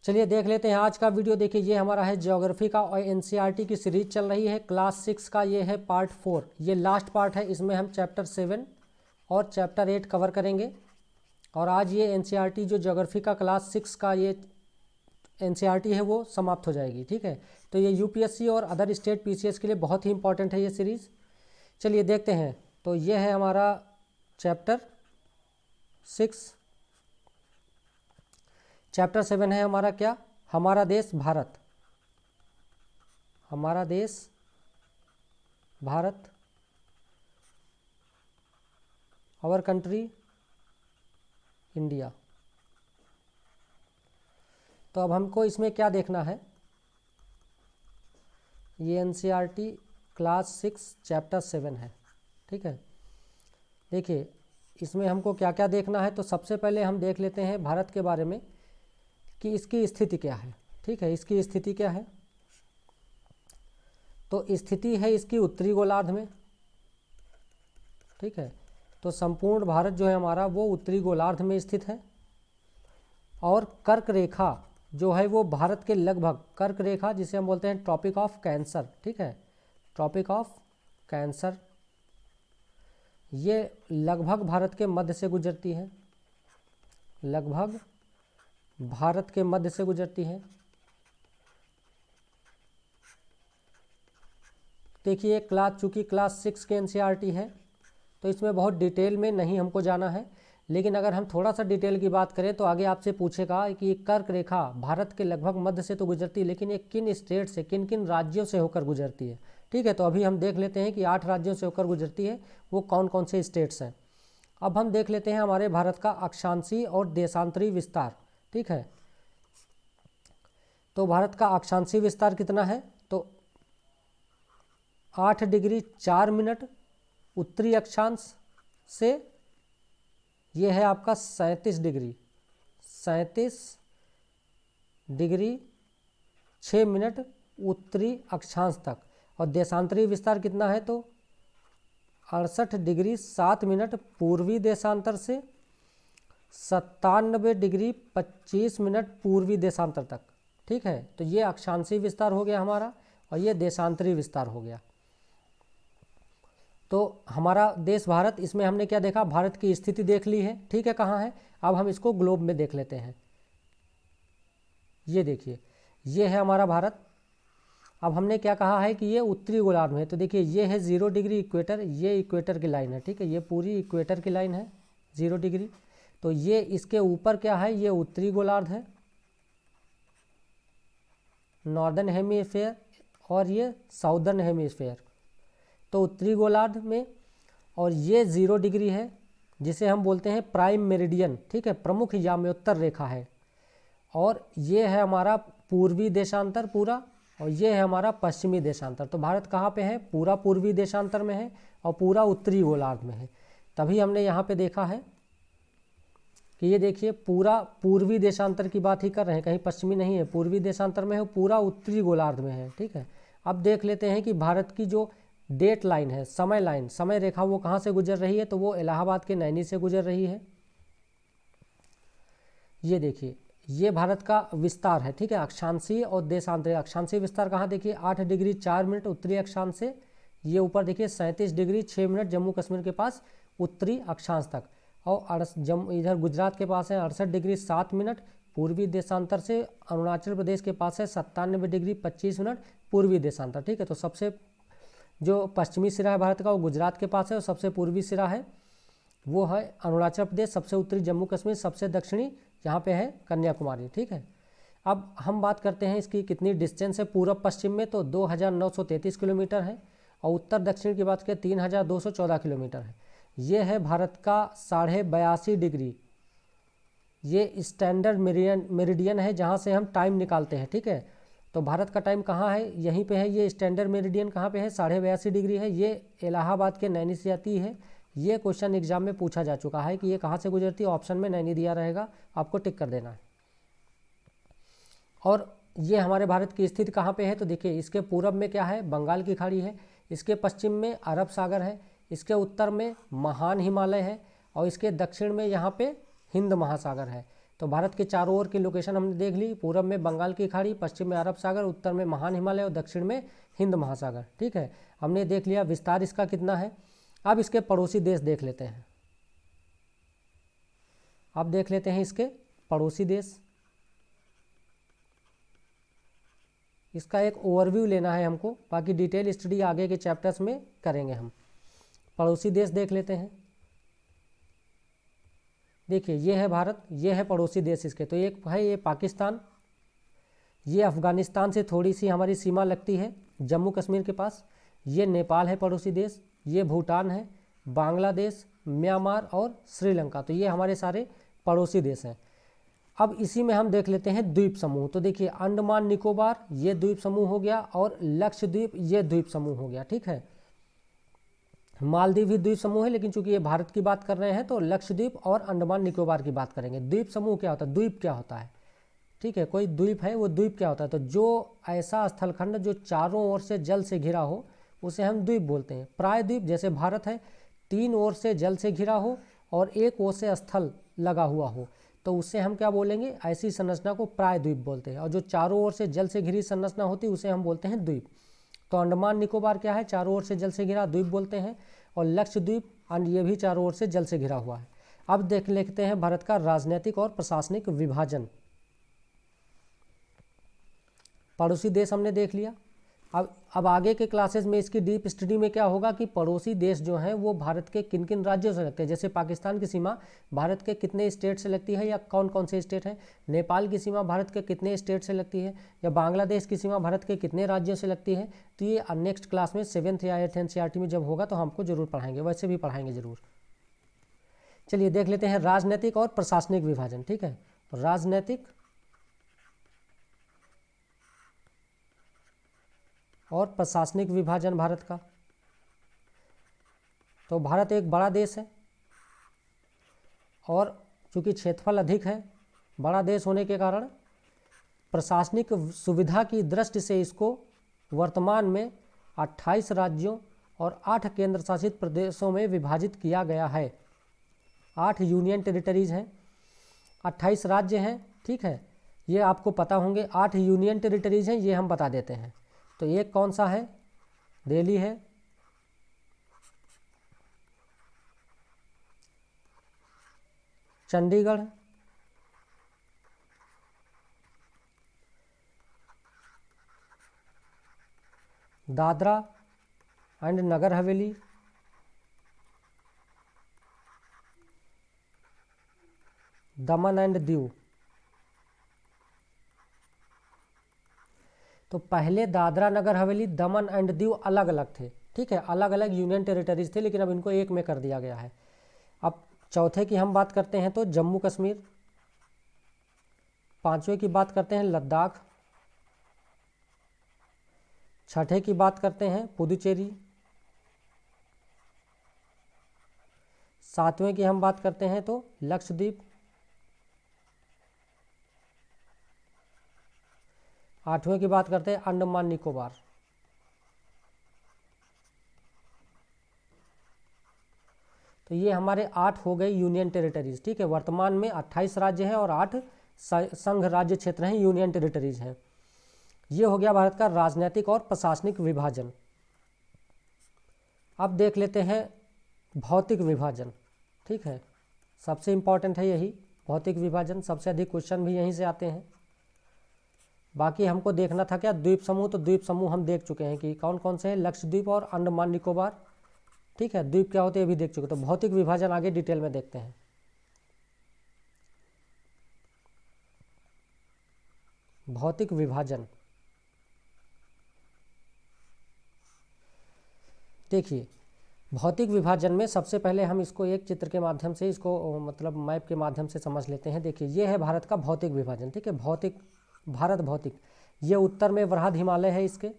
चलिए देख लेते हैं आज का वीडियो। देखिए ये हमारा है ज्योग्राफी का और एनसीईआरटी की सीरीज चल रही है क्लास 6 का। ये है पार्ट 4, ये लास्ट पार्ट है। इसमें हम चैप्टर 7 और चैप्टर 8 कवर करेंगे। और आज ये एनसीईआरटी जो ज्योग्राफी का क्लास 6 का ये एनसीईआरटी है वो समाप्त हो जाएगी। ठीक है, तो ये यूपीएससी और अदर स्टेट पीसीएस के लिए बहुत ही इंपॉर्टेंट है ये सीरीज़। चलिए देखते हैं। तो ये है हमारा चैप्टर 6। चैप्टर 7 है हमारा क्या, हमारा देश भारत। हमारा देश भारत, आवर कंट्री इंडिया। तो अब हमको इसमें क्या देखना है, ये एनसीईआरटी क्लास 6 चैप्टर 7 है। ठीक है, देखिए इसमें हमको क्या क्या देखना है। तो सबसे पहले हम देख लेते हैं भारत के बारे में कि इसकी स्थिति क्या है। ठीक है, इसकी स्थिति क्या है, तो स्थिति है इसकी उत्तरी गोलार्ध में। ठीक है, तो संपूर्ण भारत जो है हमारा वो उत्तरी गोलार्ध में स्थित है। और कर्क रेखा जो है वो भारत के लगभग, कर्क रेखा जिसे हम बोलते हैं ट्रॉपिक ऑफ कैंसर। ठीक है, ट्रॉपिक ऑफ कैंसर, ये लगभग भारत के मध्य से गुजरती है। लगभग भारत के मध्य से गुजरती है। देखिए चूँकि क्लास 6 के एनसीईआरटी है तो इसमें बहुत डिटेल में नहीं हमको जाना है। लेकिन अगर हम थोड़ा सा डिटेल की बात करें तो आगे आपसे पूछेगा कि ये कर्क रेखा भारत के लगभग मध्य से तो गुजरती है, लेकिन ये किन स्टेट से, किन किन राज्यों से होकर गुजरती है। ठीक है, तो अभी हम देख लेते हैं कि 8 राज्यों से होकर गुजरती है, वो कौन कौन से स्टेट्स हैं। अब हम देख लेते हैं हमारे भारत का अक्षांशीय और देशांतरी विस्तार। ठीक है, तो भारत का अक्षांशीय विस्तार कितना है, तो 8 डिग्री 4 मिनट उत्तरी अक्षांश से, ये है आपका 37 डिग्री 6 मिनट उत्तरी अक्षांश तक। और देशांतरी विस्तार कितना है, तो 68 डिग्री 7 मिनट पूर्वी देशांतर से 97 डिग्री 25 मिनट पूर्वी देशांतर तक। ठीक है, तो ये अक्षांशीय विस्तार हो गया हमारा और ये देशांतरी विस्तार हो गया। तो हमारा देश भारत, इसमें हमने क्या देखा, भारत की स्थिति देख ली है। ठीक है, कहाँ है, अब हम इसको ग्लोब में देख लेते हैं। ये देखिए ये है हमारा भारत। अब हमने क्या कहा है कि ये उत्तरी गोलार्ध में है, तो देखिए ये है 0 डिग्री इक्वेटर, ये इक्वेटर की लाइन है। ठीक है, ये पूरी इक्वेटर की लाइन है 0 डिग्री। तो ये इसके ऊपर क्या है, ये उत्तरी गोलार्ध है, नॉर्दर्न हेमीस्फेयर, और ये साउदर्न हेमीस्फेयर। तो उत्तरी गोलार्ध में, और ये 0 डिग्री है जिसे हम बोलते हैं प्राइम मेरिडियन। ठीक है, प्रमुख याम्योत्तर रेखा है। और ये है हमारा पूर्वी देशांतर पूरा, और ये है हमारा पश्चिमी देशांतर। तो भारत कहाँ पे है, पूरा पूर्वी देशांतर में है और पूरा उत्तरी गोलार्ध में है। तभी हमने यहाँ पे देखा है कि ये देखिए पूरा पूर्वी देशांतर की बात ही कर रहे हैं, कहीं पश्चिमी नहीं है, पूर्वी देशांतर में है, पूरा उत्तरी गोलार्ध में है। ठीक है, अब देख लेते हैं कि भारत की जो डेट लाइन है, समय लाइन, समय रेखा, वो कहाँ से गुजर रही है, तो वो इलाहाबाद के नैनी से गुजर रही है। ये देखिए ये भारत का विस्तार है। ठीक है, अक्षांशीय और देशांतरीय। अक्षांशीय विस्तार कहाँ, देखिए 8 डिग्री 4 मिनट उत्तरी अक्षांश से, ये ऊपर देखिए 37 डिग्री 6 मिनट जम्मू कश्मीर के पास उत्तरी अक्षांश तक। और इधर गुजरात के पास है 68 डिग्री 7 मिनट पूर्वी देशांतर से, अरुणाचल प्रदेश के पास है 97 डिग्री 25 मिनट पूर्वी देशांतर। ठीक है, तो सबसे जो पश्चिमी सिरा है भारत का वो गुजरात के पास है, और सबसे पूर्वी सिरा है वो है अरुणाचल प्रदेश, सबसे उत्तरी जम्मू कश्मीर, सबसे दक्षिणी यहाँ पे है कन्याकुमारी। ठीक है, अब हम बात करते हैं इसकी कितनी डिस्टेंस है पूर्व पश्चिम में, तो 2933 किलोमीटर है। और उत्तर दक्षिण की बात करें 3214 किलोमीटर है। ये है भारत का 82.5 डिग्री, ये स्टैंडर्ड मेरिडियन है जहाँ से हम टाइम निकालते हैं। ठीक है, तो भारत का टाइम कहाँ है, यहीं पे है। ये स्टैंडर्ड मेरिडियन कहाँ पे है, 82.5 डिग्री है। ये इलाहाबाद के नैनी से आती है। ये क्वेश्चन एग्जाम में पूछा जा चुका है कि ये कहाँ से गुजरती है, ऑप्शन में नैनी दिया रहेगा, आपको टिक कर देना है। और ये हमारे भारत की स्थिति कहाँ पे है, तो देखिए इसके पूरब में क्या है, बंगाल की खाड़ी है, इसके पश्चिम में अरब सागर है, इसके उत्तर में महान हिमालय है, और इसके दक्षिण में यहाँ पे हिंद महासागर है। तो भारत के चारों ओर की लोकेशन हमने देख ली। पूरब में बंगाल की खाड़ी, पश्चिम में अरब सागर, उत्तर में महान हिमालय और दक्षिण में हिंद महासागर। ठीक है, हमने देख लिया विस्तार इसका कितना है। अब इसके पड़ोसी देश देख लेते हैं। अब देख लेते हैं इसके पड़ोसी देश। इसका एक ओवरव्यू लेना है हमको, बाकी डिटेल स्टडी आगे के चैप्टर्स में करेंगे हम। पड़ोसी देश देख लेते हैं। देखिए ये है भारत, ये है पड़ोसी देश इसके। तो एक है ये पाकिस्तान, ये अफ़गानिस्तान से थोड़ी सी हमारी सीमा लगती है जम्मू कश्मीर के पास। ये नेपाल है पड़ोसी देश, ये भूटान है, बांग्लादेश, म्यांमार और श्रीलंका। तो ये हमारे सारे पड़ोसी देश हैं। अब इसी में हम देख लेते हैं द्वीप समूह। तो देखिए अंडमान निकोबार ये द्वीप समूह हो गया, और लक्षद्वीप ये द्वीप समूह हो गया। ठीक है, मालदीव भी द्वीप समूह है, लेकिन चूंकि ये भारत की बात कर रहे हैं तो लक्षद्वीप और अंडमान निकोबार की बात करेंगे। द्वीप समूह क्या होता है, द्वीप क्या होता है। ठीक है, कोई द्वीप है, वो द्वीप क्या होता है, तो जो ऐसा स्थलखंड जो चारों ओर से जल से घिरा हो उसे हम द्वीप बोलते हैं। प्रायद्वीप जैसे भारत है, 3 ओर से जल से घिरा हो और 1 ओर से स्थल लगा हुआ हो, तो उससे हम क्या बोलेंगे, ऐसी संरचना को प्रायद्वीप बोलते हैं। और जो चारों ओर से जल से घिरी संरचना होती है उसे हम बोलते हैं द्वीप। तो अंडमान निकोबार क्या है, चारों ओर से जल से घिरा, द्वीप बोलते हैं। और लक्षद्वीप ये भी चारों ओर से जल से घिरा हुआ है। अब देख लेते हैं भारत का राजनीतिक और प्रशासनिक विभाजन। पड़ोसी देश हमने देख लिया। अब आगे के क्लासेस में इसकी डीप स्टडी में क्या होगा कि पड़ोसी देश जो हैं वो भारत के किन किन राज्यों से लगते हैं। जैसे पाकिस्तान की सीमा भारत के कितने स्टेट से लगती है, या कौन कौन से स्टेट हैं। नेपाल की सीमा भारत के कितने स्टेट से लगती है, या बांग्लादेश की सीमा भारत के कितने राज्यों से लगती है। तो ये नेक्स्ट क्लास में 7th या 8th NCERT में जब होगा तो हमको जरूर पढ़ाएंगे, वैसे भी पढ़ाएंगे जरूर। चलिए देख लेते हैं राजनीतिक और प्रशासनिक विभाजन। ठीक है, राजनीतिक और प्रशासनिक विभाजन भारत का। तो भारत एक बड़ा देश है, और चूंकि क्षेत्रफल अधिक है, बड़ा देश होने के कारण प्रशासनिक सुविधा की दृष्टि से इसको वर्तमान में 28 राज्यों और 8 केंद्र शासित प्रदेशों में विभाजित किया गया है। 8 यूनियन टेरिटरीज हैं, 28 राज्य हैं। ठीक है, ये आपको पता होंगे। 8 यूनियन टेरिटरीज हैं, ये हम बता देते हैं। तो एक कौन सा है, दिल्ली है, Chandigarh, Dadra and Nagar Haveli, Daman and Diu. तो पहले दादरा नगर हवेली, दमन एंड दीव अलग अलग थे। ठीक है, अलग अलग यूनियन टेरिटरीज थे, लेकिन अब इनको एक में कर दिया गया है। अब चौथे की हम बात करते हैं तो जम्मू कश्मीर, 5वें की बात करते हैं लद्दाख, 6ठे की बात करते हैं पुदुचेरी, 7वें की हम बात करते हैं तो लक्षद्वीप, 8वें की बात करते हैं अंडमान निकोबार। तो ये हमारे 8 हो गए यूनियन टेरिटरीज। ठीक है, वर्तमान में 28 राज्य हैं और 8 संघ राज्य क्षेत्र हैं, यूनियन टेरिटरीज हैं। ये हो गया भारत का राजनीतिक और प्रशासनिक विभाजन। अब देख लेते हैं भौतिक विभाजन। ठीक है, सबसे इम्पॉर्टेंट है यही भौतिक विभाजन, सबसे अधिक क्वेश्चन भी यहीं से आते हैं। बाकी हमको देखना था क्या, द्वीप समूह। तो द्वीप समूह हम देख चुके हैं कि कौन कौन से हैं, लक्षद्वीप और अंडमान निकोबार। ठीक है, द्वीप क्या होते हैं ये भी देख चुके। तो भौतिक विभाजन आगे डिटेल में देखते हैं। भौतिक विभाजन देखिए, भौतिक विभाजन में सबसे पहले हम इसको एक चित्र के माध्यम से, इसको मतलब मैप के माध्यम से समझ लेते हैं। देखिए ये है भारत का भौतिक विभाजन। ठीक है, भौतिक भारत भौतिक, ये उत्तर में वृहद हिमालय है इसके,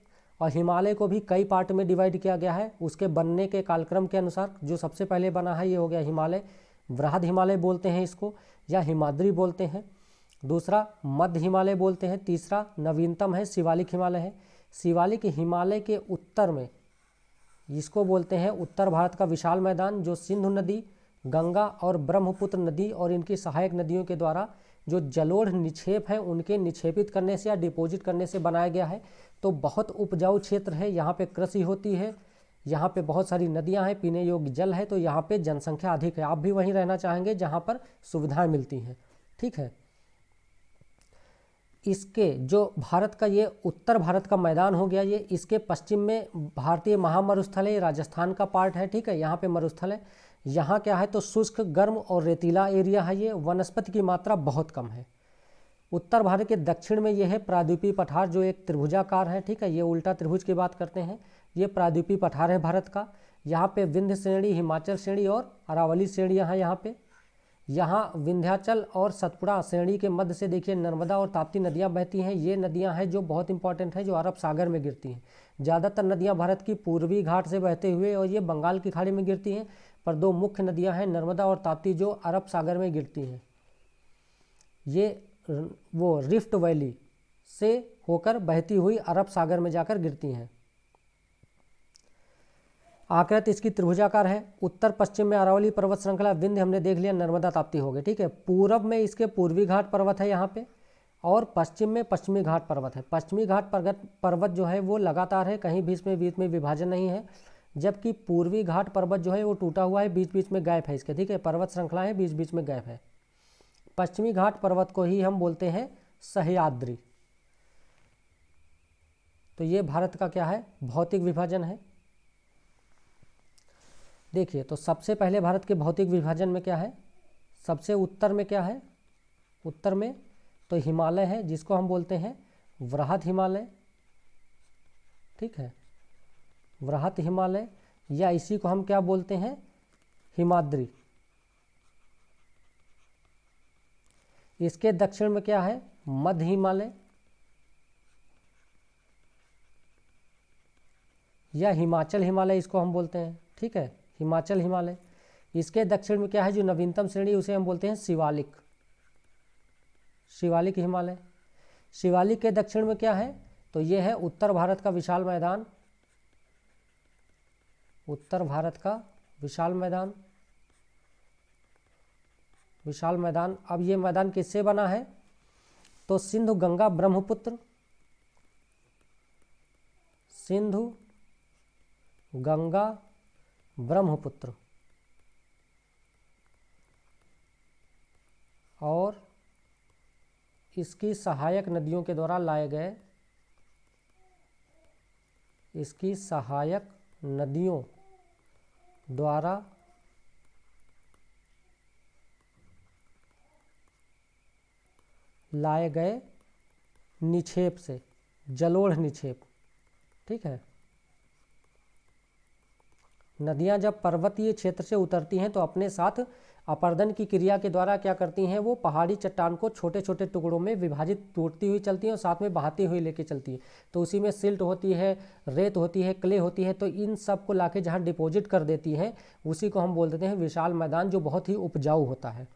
और हिमालय को भी कई पार्ट में डिवाइड किया गया है उसके बनने के कालक्रम के अनुसार। जो सबसे पहले बना है ये हो गया हिमालय, वृहद हिमालय बोलते हैं इसको, या हिमाद्री बोलते हैं। दूसरा मध्य हिमालय बोलते हैं। तीसरा नवीनतम है शिवालिक हिमालय है। शिवालिक हिमालय के उत्तर में जिसको बोलते हैं उत्तर भारत का विशाल मैदान, जो सिंधु नदी, गंगा और ब्रह्मपुत्र नदी और इनकी सहायक नदियों के द्वारा जो जलोढ़ निक्षेप हैं उनके निक्षेपित करने से या डिपॉजिट करने से बनाया गया है। तो बहुत उपजाऊ क्षेत्र है, यहाँ पे कृषि होती है, यहाँ पे बहुत सारी नदियाँ हैं, पीने योग्य जल है, तो यहाँ पे जनसंख्या अधिक है। आप भी वहीं रहना चाहेंगे जहाँ पर सुविधाएं मिलती हैं, ठीक है। इसके जो भारत का ये उत्तर भारत का मैदान हो गया, ये इसके पश्चिम में भारतीय महामरुस्थल है, ये राजस्थान का पार्ट है, ठीक है। यहाँ पे मरुस्थल है, यहाँ क्या है तो शुष्क, गर्म और रेतीला एरिया है। ये वनस्पति की मात्रा बहुत कम है। उत्तर भारत के दक्षिण में ये है प्रायद्वीपीय पठार, जो एक त्रिभुजाकार है, ठीक है। ये उल्टा त्रिभुज की बात करते हैं, ये प्रायद्वीपीय पठार है भारत का। यहाँ पे विंध्य श्रेणी, हिमाचल श्रेणी और अरावली श्रेणियाँ हैं यहाँ पे। यहाँ विंध्याचल और सतपुड़ा श्रेणी के मध्य से देखिए नर्मदा और ताप्ती नदियाँ बहती हैं। ये नदियाँ हैं जो बहुत इंपॉर्टेंट हैं, जो अरब सागर में गिरती हैं। ज़्यादातर नदियाँ भारत की पूर्वी घाट से बहते हुए और ये बंगाल की खाड़ी में गिरती हैं, पर दो मुख्य नदियाँ हैं नर्मदा और ताप्ती, जो अरब सागर में गिरती हैं। ये वो रिफ्ट वैली से होकर बहती हुई अरब सागर में जाकर गिरती हैं। आकृति इसकी त्रिभुजाकार है। उत्तर पश्चिम में अरावली पर्वत श्रृंखला, विंध्य हमने देख लिया, नर्मदा ताप्ती हो गए, ठीक है। पूरब में इसके पूर्वी घाट पर्वत है यहाँ पे, और पश्चिम में पश्चिमी घाट पर्वत है। पश्चिमी घाट पर्वत जो है वो लगातार है, कहीं बीच में विभाजन नहीं है, जबकि पूर्वी घाट पर्वत जो है वो टूटा हुआ है, बीच बीच में गैप है इसके, ठीक है। पर्वत श्रृंखला है, बीच बीच में गैप है। पश्चिमी घाट पर्वत को ही हम बोलते हैं सह्याद्री। तो ये भारत का क्या है, भौतिक विभाजन है। देखिए, तो सबसे पहले भारत के भौतिक विभाजन में क्या है, सबसे उत्तर में क्या है, उत्तर में तो हिमालय है, जिसको हम बोलते हैं वृहद हिमालय, ठीक है, वृहद हिमालय, या इसी को हम क्या बोलते हैं, हिमाद्री। इसके दक्षिण में क्या है, मध्य हिमालय या हिमाचल हिमालय, इसको हम बोलते हैं, ठीक है, हिमाचल हिमालय। इसके दक्षिण में क्या है, जो नवीनतम श्रेणी, उसे हम बोलते हैं शिवालिक, शिवालिक हिमालय। शिवालिक के दक्षिण में क्या है, तो ये है उत्तर भारत का विशाल मैदान, उत्तर भारत का विशाल मैदान, विशाल मैदान। अब ये मैदान किससे बना है, तो सिंधु गंगा ब्रह्मपुत्र, सिंधु गंगा ब्रह्मपुत्र और इसकी सहायक नदियों के द्वारा लाए गए, इसकी सहायक नदियों द्वारा लाए गए निक्षेप से, जलोढ़ निक्षेप, ठीक है। नदियां जब पर्वतीय क्षेत्र से उतरती हैं तो अपने साथ अपर्दन की क्रिया के द्वारा क्या करती हैं, वो पहाड़ी चट्टान को छोटे छोटे टुकड़ों में विभाजित, टूटती हुई चलती हैं और साथ में बहाती हुई लेके चलती है। तो उसी में सिल्ट होती है, रेत होती है, क्ले होती है, तो इन सब को लाके जहाँ डिपॉजिट कर देती है, उसी को हम बोल देते हैं विशाल मैदान, जो बहुत ही उपजाऊ होता है।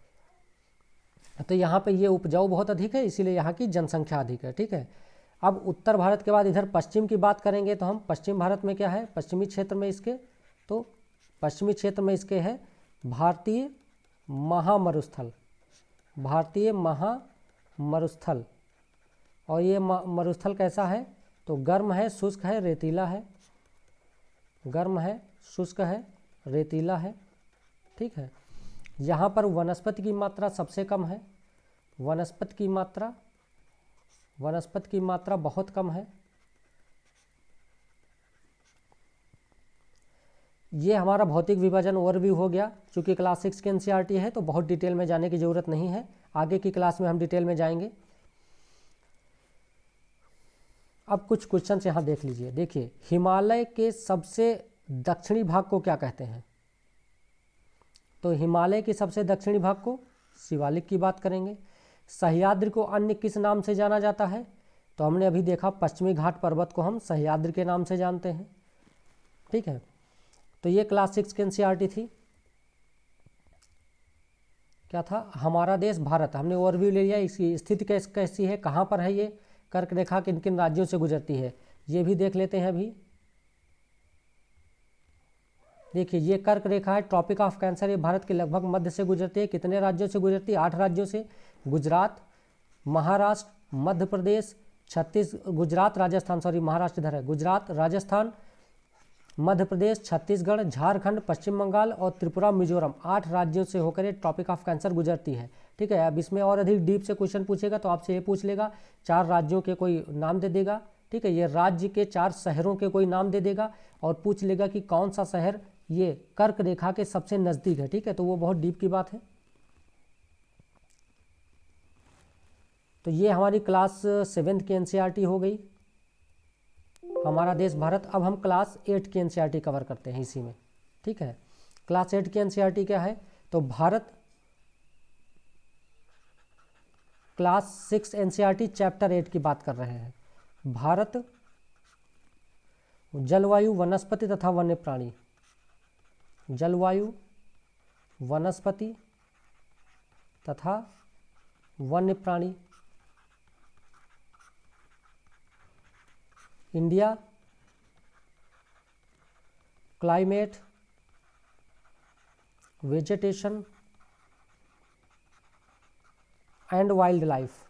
तो यहाँ पे ये उपजाऊ बहुत अधिक है, इसीलिए यहाँ की जनसंख्या अधिक है, ठीक है। अब उत्तर भारत के बाद इधर पश्चिम की बात करेंगे, तो हम पश्चिम भारत में क्या है, पश्चिमी क्षेत्र में इसके, तो पश्चिमी क्षेत्र में इसके है भारतीय महामरुस्थल, भारतीय महामरुस्थल। और ये मरुस्थल कैसा है, तो गर्म है, शुष्क है, रेतीला है, गर्म है, शुष्क है, रेतीला है, ठीक है। यहाँ पर वनस्पति की मात्रा सबसे कम है, वनस्पति की मात्रा बहुत कम है। ये हमारा भौतिक विभाजन ओवरव्यू हो गया। चूँकि क्लास 6 की एनसीईआरटी है तो बहुत डिटेल में जाने की ज़रूरत नहीं है, आगे की क्लास में हम डिटेल में जाएंगे। अब कुछ क्वेश्चन यहाँ देख लीजिए। देखिए, हिमालय के सबसे दक्षिणी भाग को क्या कहते हैं, तो हिमालय के सबसे दक्षिणी भाग को शिवालिक की बात करेंगे। सह्याद्री को अन्य किस नाम से जाना जाता है, तो हमने अभी देखा पश्चिमी घाट पर्वत को हम सह्याद्री के नाम से जानते हैं, ठीक है। तो ये क्लास 6 की एनसीईआरटी थी। क्या था, हमारा देश भारत, हमने ओवरव्यू ले लिया, इसकी स्थिति कैसी है, कहाँ पर है, ये कर्क रेखा किन किन राज्यों से गुजरती है, ये भी देख लेते हैं अभी। देखिए, ये कर्क रेखा है, ट्रॉपिक ऑफ कैंसर, ये भारत के लगभग मध्य से गुजरती है। कितने राज्यों से गुजरती है, 8 राज्यों से। गुजरात, महाराष्ट्र, मध्य प्रदेश, गुजरात राजस्थान, सॉरी महाराष्ट्र इधर है, गुजरात, राजस्थान, मध्य प्रदेश, छत्तीसगढ़, झारखंड, पश्चिम बंगाल और त्रिपुरा, मिजोरम, 8 राज्यों से होकर ये ट्रॉपिक ऑफ कैंसर गुजरती है। ठीक है, अब इसमें और अधिक डीप से क्वेश्चन पूछेगा तो आपसे ये पूछ लेगा 4 राज्यों के कोई नाम दे देगा। ठीक है, ये राज्य के 4 शहरों के कोई नाम दे देगा और पूछ लेगा कि कौन सा शहर ये कर्क रेखा के सबसे नज़दीक है। ठीक है, तो वो बहुत डीप की बात है। तो ये हमारी क्लास 7 की एनसीईआरटी हो गई, हमारा देश भारत। अब हम क्लास 8 की एनसीईआरटी कवर करते हैं इसी में। ठीक है, क्लास 8 की एनसीईआरटी क्या है, तो भारत, क्लास 6 एनसीईआरटी चैप्टर 8 की बात कर रहे हैं। भारत, जलवायु, वनस्पति तथा वन्य प्राणी, जलवायु, वनस्पति तथा वन्य प्राणी, India, climate, vegetation and wild life.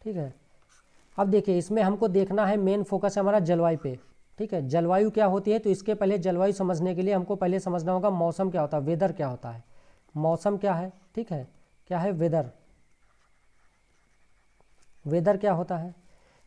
ठीक है, अब देखिए इसमें हमको देखना है, मेन फोकस है हमारा जलवायु पे। ठीक है, जलवायु क्या होती है, तो इसके पहले जलवायु समझने के लिए हमको पहले समझना होगा मौसम क्या होता है, वेदर क्या होता है। मौसम क्या है, ठीक है, क्या है वेदर, वेदर क्या होता है।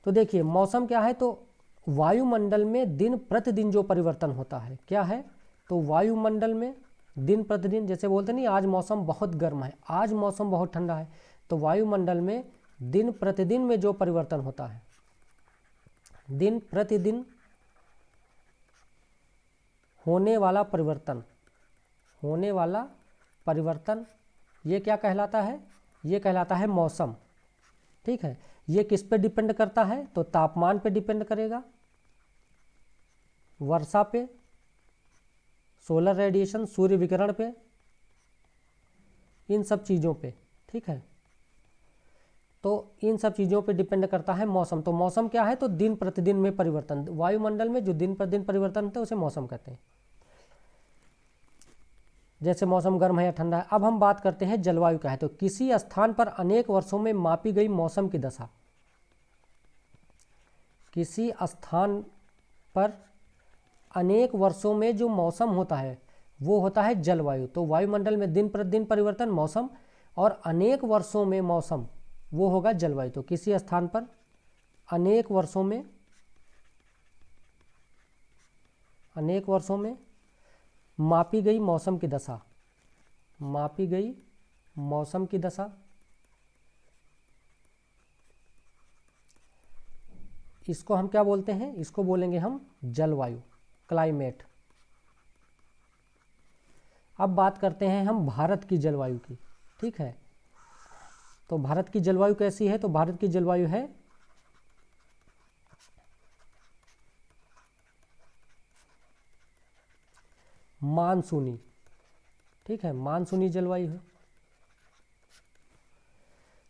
तो देखिए मौसम क्या है, तो वायुमंडल में दिन प्रतिदिन जो परिवर्तन होता है, क्या है, तो वायुमंडल में दिन प्रतिदिन, जैसे बोलते नहीं आज मौसम बहुत गर्म है, आज मौसम बहुत ठंडा है, तो वायुमंडल में दिन प्रतिदिन में जो परिवर्तन होता है, दिन प्रतिदिन होने वाला परिवर्तन, होने वाला परिवर्तन, ये क्या कहलाता है, ये कहलाता है मौसम। ठीक है, ये किस पे डिपेंड करता है, तो तापमान पे डिपेंड करेगा, वर्षा पे, सोलर रेडिएशन, सूर्य विकिरण पे, इन सब चीज़ों पे। ठीक है, तो इन सब चीज़ों पे डिपेंड करता है मौसम। तो मौसम क्या है, तो दिन प्रतिदिन में परिवर्तन, वायुमंडल में जो दिन प्रतिदिन परिवर्तन होता है उसे मौसम कहते हैं। जैसे मौसम गर्म है या ठंडा है। अब हम बात करते हैं जलवायु क्या है, तो किसी स्थान पर अनेक वर्षों में मापी गई मौसम की दशा, किसी स्थान पर अनेक वर्षों में जो मौसम होता है वो होता है जलवायु। तो वायुमंडल में दिन प्रतिदिन परिवर्तन मौसम, और अनेक वर्षों में मौसम वो होगा जलवायु। तो किसी स्थान पर अनेक वर्षों में, अनेक वर्षों में मापी गई मौसम की दशा, मापी गई मौसम की दशा, इसको हम क्या बोलते हैं, इसको बोलेंगे हम जलवायु, क्लाइमेट। अब बात करते हैं हम भारत की जलवायु की। ठीक है, तो भारत की जलवायु कैसी है, तो भारत की जलवायु है मानसूनी। ठीक है, मानसूनी जलवायु है।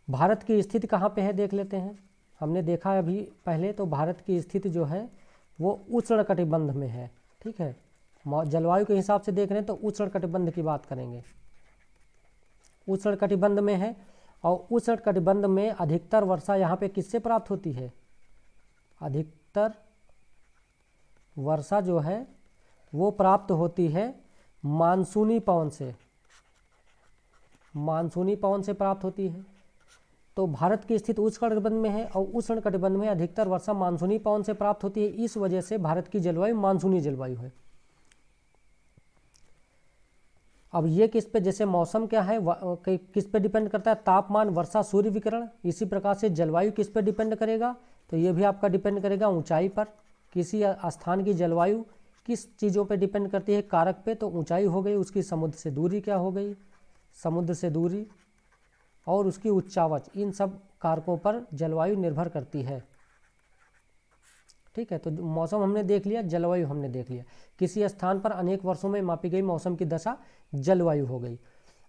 भारत की स्थिति कहाँ पे है देख लेते हैं। हमने देखा अभी पहले, तो भारत की स्थिति जो है वो उष्णकटिबंध में है। ठीक है, जलवायु के हिसाब से देख रहे हैं तो उष्णकटिबंध की बात करेंगे, उष्णकटिबंध में है। और उष्णकटिबंध में अधिकतर वर्षा यहाँ पे किससे प्राप्त होती है, अधिकतर वर्षा जो है वो प्राप्त होती है मानसूनी पवन से, मानसूनी पवन से प्राप्त होती है। तो भारत की स्थिति उष्णकटिबंध में है और उष्णकटिबंध में अधिकतर वर्षा मानसूनी पवन से प्राप्त होती है, इस वजह से भारत की जलवायु मानसूनी जलवायु है। अब ये किस पे, जैसे मौसम क्या है किस पे डिपेंड करता है, तापमान, वर्षा, सूर्य विकिरण। इसी प्रकार से जलवायु किस पे डिपेंड करेगा, तो ये भी आपका डिपेंड करेगा ऊंचाई पर। किसी स्थान की जलवायु किस चीज़ों पे डिपेंड करती है, कारक पे, तो ऊंचाई हो गई, उसकी समुद्र से दूरी क्या हो गई, समुद्र से दूरी, और उसकी उच्चावच, इन सब कारकों पर जलवायु निर्भर करती है। ठीक है, तो मौसम हमने देख लिया, जलवायु हमने देख लिया। किसी स्थान पर अनेक वर्षों में मापी गई मौसम की दशा जलवायु हो गई।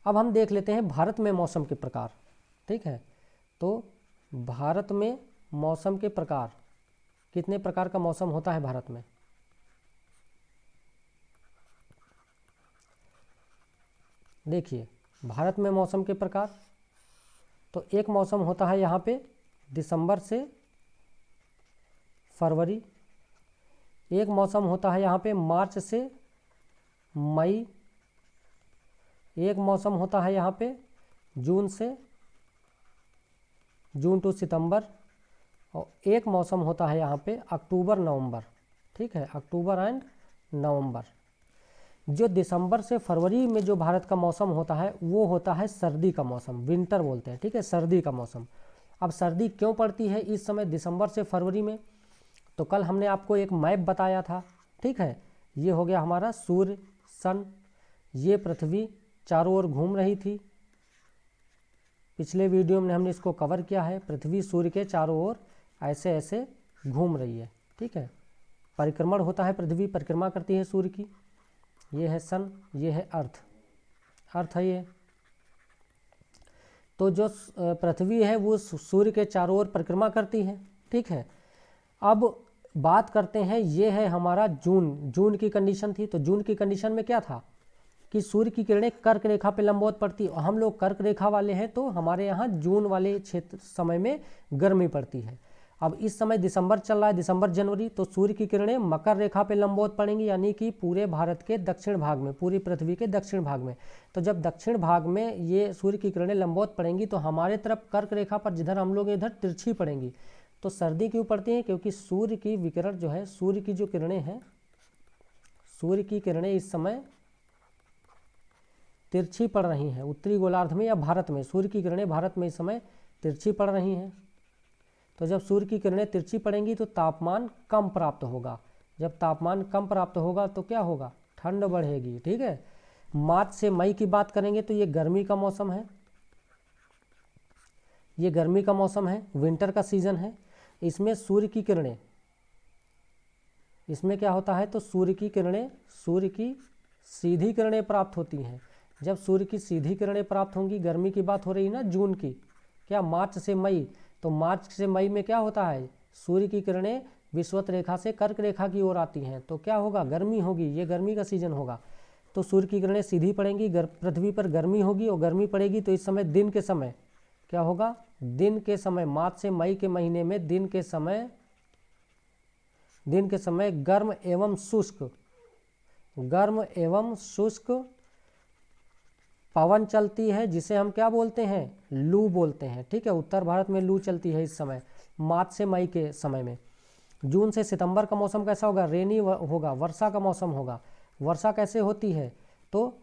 अब हम देख लेते हैं भारत में मौसम के प्रकार। ठीक है, तो भारत में मौसम के प्रकार, कितने प्रकार का मौसम होता है भारत में। देखिए भारत में मौसम के प्रकार, तो एक मौसम होता है यहाँ पे दिसंबर से फरवरी, एक मौसम होता है यहाँ पे मार्च से मई, एक मौसम होता है यहाँ पे जून टू सितंबर, और एक मौसम होता है यहाँ पे अक्टूबर नवंबर। ठीक है, अक्टूबर एंड नवंबर। जो दिसंबर से फरवरी में जो भारत का मौसम होता है वो होता है सर्दी का मौसम, विंटर बोलते हैं। ठीक है, सर्दी का मौसम। अब सर्दी क्यों पड़ती है इस समय दिसंबर से फरवरी में? तो कल हमने आपको एक मैप बताया था। ठीक है, ये हो गया हमारा सूर्य, सन, ये पृथ्वी चारों ओर घूम रही थी। पिछले वीडियो में हमने इसको कवर किया है। पृथ्वी सूर्य के चारों ओर ऐसे ऐसे घूम रही है। ठीक है, परिक्रमण होता है, पृथ्वी परिक्रमा करती है सूर्य की। ये है सन, ये है अर्थ है ये। तो जो पृथ्वी है वो सूर्य के चारों ओर परिक्रमा करती है। ठीक है, अब बात करते हैं, ये है हमारा जून की कंडीशन थी। तो जून की कंडीशन में क्या था कि सूर्य की किरणें कर्क रेखा पे लंबवत पड़ती, और हम लोग कर्क रेखा वाले हैं तो हमारे यहाँ जून वाले क्षेत्र समय में गर्मी पड़ती है। अब इस समय दिसंबर चल रहा है, दिसंबर जनवरी, तो सूर्य की किरणें मकर रेखा पे लंबवत पड़ेंगी, यानी कि पूरे भारत के दक्षिण भाग में, पूरी पृथ्वी के दक्षिण भाग में। तो जब दक्षिण भाग में ये सूर्य की किरणें लंबवत पड़ेंगी तो हमारे तरफ कर्क रेखा पर जिधर हम लोग इधर तिरछी पड़ेंगी। तो सर्दी क्यों पड़ती है? क्योंकि सूर्य की विकिरण जो है, सूर्य की जो किरणें हैं, सूर्य की किरणें इस समय तिरछी पड़ रही हैं उत्तरी गोलार्ध में या भारत में। सूर्य की किरणें भारत में इस समय तिरछी पड़ रही हैं। तो जब सूर्य की किरणें तिरछी पड़ेंगी तो तापमान कम प्राप्त होगा। जब तापमान कम प्राप्त होगा तो क्या होगा? ठंड बढ़ेगी। ठीक है, मार्च से मई की बात करेंगे तो ये गर्मी का मौसम है, ये गर्मी का मौसम है, विंटर का सीजन है। इसमें सूर्य की किरणें, इसमें क्या होता है तो सूर्य की सीधी किरणें प्राप्त होती हैं। जब सूर्य की सीधी किरणें प्राप्त होंगी, गर्मी की बात हो रही है ना जून की, क्या मार्च से मई, तो मार्च से मई में क्या होता है, सूर्य की किरणें विषुवत रेखा से कर्क रेखा की ओर आती हैं, तो क्या होगा? गर्मी होगी, ये गर्मी का सीजन होगा। तो सूर्य की किरणें सीधी पड़ेंगी, पृथ्वी पर गर्मी होगी, और गर्मी पड़ेगी तो इस समय दिन के समय क्या होगा? दिन के समय मार्च से मई के महीने में दिन के समय गर्म एवं शुष्क पवन चलती है, जिसे हम क्या बोलते हैं? लू बोलते हैं। ठीक है, उत्तर भारत में लू चलती है इस समय मार्च से मई के समय में। जून से सितंबर का मौसम कैसा होगा? रेनी होगा, वर्षा का मौसम होगा। वर्षा कैसे होती है? तो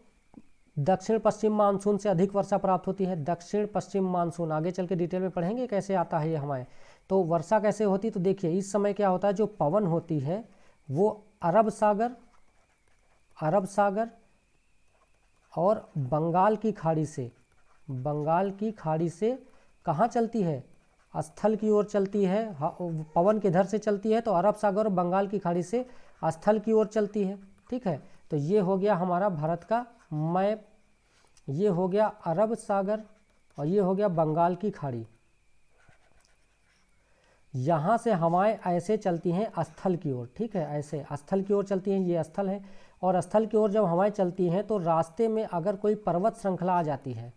दक्षिण पश्चिम मानसून से अधिक वर्षा प्राप्त होती है। दक्षिण पश्चिम मानसून आगे चल के डिटेल में पढ़ेंगे कैसे आता है ये हमारे। तो वर्षा कैसे होती है? तो देखिए इस समय क्या होता है, जो पवन होती है वो अरब सागर और बंगाल की खाड़ी से कहाँ चलती है? स्थल की ओर चलती है। पवन किधर से चलती है? तो अरब सागर और बंगाल की खाड़ी से स्थल की ओर चलती है। ठीक है, तो ये हो गया हमारा भारत का मैप। ये हो गया अरब सागर और ये हो गया बंगाल की खाड़ी। यहाँ से हवाएं ऐसे चलती हैं स्थल की ओर। ठीक है, ऐसे स्थल की ओर चलती हैं, ये स्थल है। और स्थल की ओर जब हवाएं चलती हैं तो रास्ते में अगर कोई पर्वत श्रृंखला आ जाती है,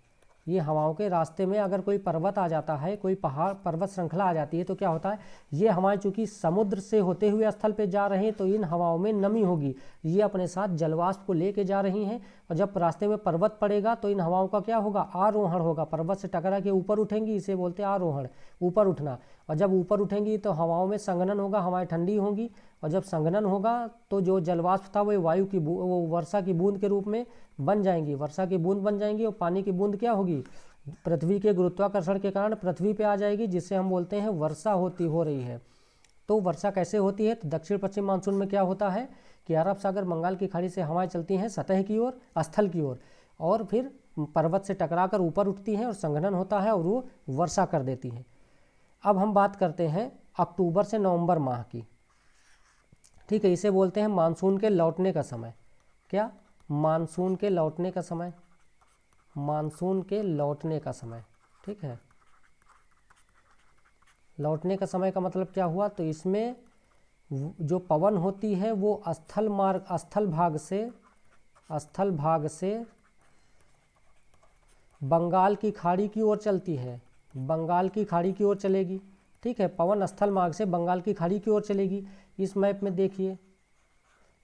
ये हवाओं के रास्ते में अगर कोई पर्वत आ जाता है, कोई पहाड़ पर्वत श्रृंखला आ जाती है, तो क्या होता है, ये हवाएं चूंकि समुद्र से होते हुए स्थल पे जा रहे हैं तो इन हवाओं में नमी होगी, ये अपने साथ जलवाष्प को लेके जा रही हैं। और जब रास्ते में पर्वत पड़ेगा तो इन हवाओं का क्या होगा? आरोहण होगा। पर्वत से टकरा के ऊपर उठेंगी, इसे बोलते हैं आरोहण, ऊपर उठना। और जब ऊपर उठेंगी तो हवाओं में संघनन होगा, हवाएं ठंडी होंगी। और जब संघनन होगा तो जो जलवाष्प था वो वायु की वो वर्षा की बूंद के रूप में बन जाएंगी, वर्षा की बूंद बन जाएंगी। और पानी की बूंद क्या होगी? पृथ्वी के गुरुत्वाकर्षण के कारण पृथ्वी पे आ जाएगी, जिससे हम बोलते हैं वर्षा हो रही है। तो वर्षा कैसे होती है? तो दक्षिण पश्चिम मानसून में क्या होता है कि अरब सागर बंगाल की खाड़ी से हवाएं चलती हैं सतह की ओर, स्थल की ओर, और फिर पर्वत से टकराकर ऊपर उठती हैं और संघनन होता है और वो वर्षा कर देती हैं। अब हम बात करते हैं अक्टूबर से नवंबर माह की। ठीक है, इसे बोलते हैं मानसून के लौटने का समय। क्या? मानसून के लौटने का समय, मानसून के लौटने का समय। ठीक है, लौटने का समय का मतलब क्या हुआ? तो इसमें जो पवन होती है वो स्थल भाग से बंगाल की खाड़ी की ओर चलती है, बंगाल की खाड़ी की ओर चलेगी, ठीक है। पवन स्थल मार्ग से बंगाल की खाड़ी की ओर चलेगी। इस मैप में देखिए,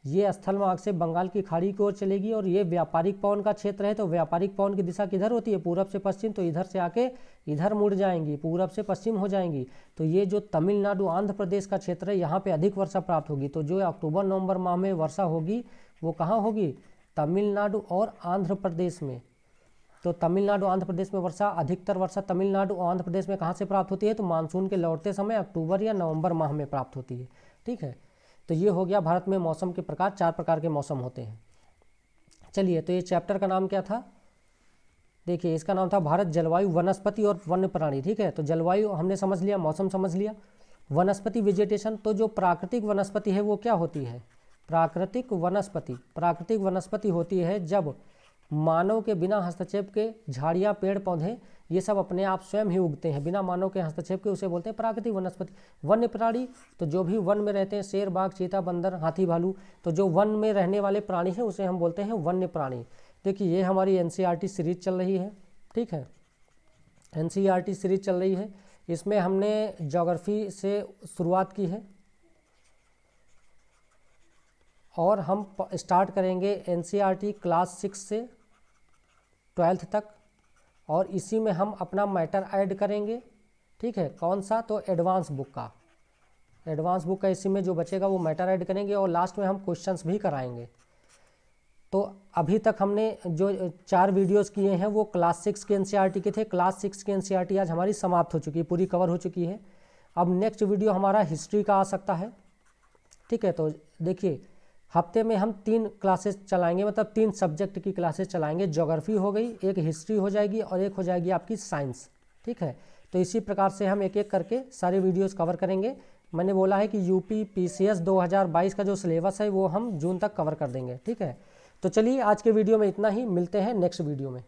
ये स्थल मार्ग से बंगाल की खाड़ी की ओर चलेगी और ये व्यापारिक पवन का क्षेत्र है। तो व्यापारिक पवन की दिशा किधर होती है? पूरब से पश्चिम। तो इधर से आके इधर मुड़ जाएंगी, पूरब से पश्चिम हो जाएंगी। तो ये जो तमिलनाडु आंध्र प्रदेश का क्षेत्र है, यहाँ पे अधिक वर्षा प्राप्त होगी। तो जो अक्टूबर नवंबर माह में वर्षा होगी वो कहाँ होगी? तमिलनाडु और आंध्र प्रदेश में। तो तमिलनाडु आंध्र प्रदेश में वर्षा, अधिकतर वर्षा तमिलनाडु और आंध्र प्रदेश में कहाँ से प्राप्त होती है? तो मानसून के लौटते समय अक्टूबर या नवंबर माह में प्राप्त होती है, ठीक है। तो ये हो गया भारत में मौसम के प्रकार, 4 प्रकार के मौसम होते हैं। चलिए, तो ये चैप्टर का नाम क्या था? देखिए, इसका नाम था भारत जलवायु, वनस्पति और वन्य प्राणी, ठीक है। तो जलवायु हमने समझ लिया, मौसम समझ लिया। वनस्पति वेजिटेशन, तो जो प्राकृतिक वनस्पति है वो क्या होती है? प्राकृतिक वनस्पति होती है जब मानव के बिना हस्तक्षेप के झाड़ियाँ, पेड़ पौधे ये सब अपने आप स्वयं ही उगते हैं बिना मानव के हस्तक्षेप के, उसे बोलते हैं प्राकृतिक वनस्पति। वन्य प्राणी, तो जो भी वन में रहते हैं, शेर, बाघ, चीता, बंदर, हाथी, भालू, तो जो वन में रहने वाले प्राणी हैं उसे हम बोलते हैं वन्य प्राणी। देखिए, ये हमारी एनसीईआरटी सीरीज चल रही है, ठीक है। एनसीईआरटी सीरीज चल रही है, इसमें हमने ज्योग्राफी से शुरुआत की है और हम स्टार्ट करेंगे एनसीईआरटी क्लास 6 से 12th तक, और इसी में हम अपना मैटर ऐड करेंगे, ठीक है। कौन सा? तो एडवांस बुक का इसी में जो बचेगा वो मैटर ऐड करेंगे और लास्ट में हम क्वेश्चंस भी कराएंगे। तो अभी तक हमने जो 4 वीडियोस किए हैं वो क्लास 6 के एनसीईआरटी के थे। क्लास 6 की एनसीईआरटी आज हमारी समाप्त हो चुकी है, पूरी कवर हो चुकी है। अब नेक्स्ट वीडियो हमारा हिस्ट्री का आ सकता है, ठीक है। तो देखिए, हफ्ते में हम 3 क्लासेस चलाएंगे, मतलब 3 सब्जेक्ट की क्लासेस चलाएंगे। ज्योग्राफी हो गई, एक हिस्ट्री हो जाएगी और एक हो जाएगी आपकी साइंस, ठीक है। तो इसी प्रकार से हम एक एक करके सारे वीडियोस कवर करेंगे। मैंने बोला है कि यूपी पीसीएस 2022 का जो सिलेबस है वो हम जून तक कवर कर देंगे, ठीक है। तो चलिए, आज के वीडियो में इतना ही, मिलते हैं नेक्स्ट वीडियो में।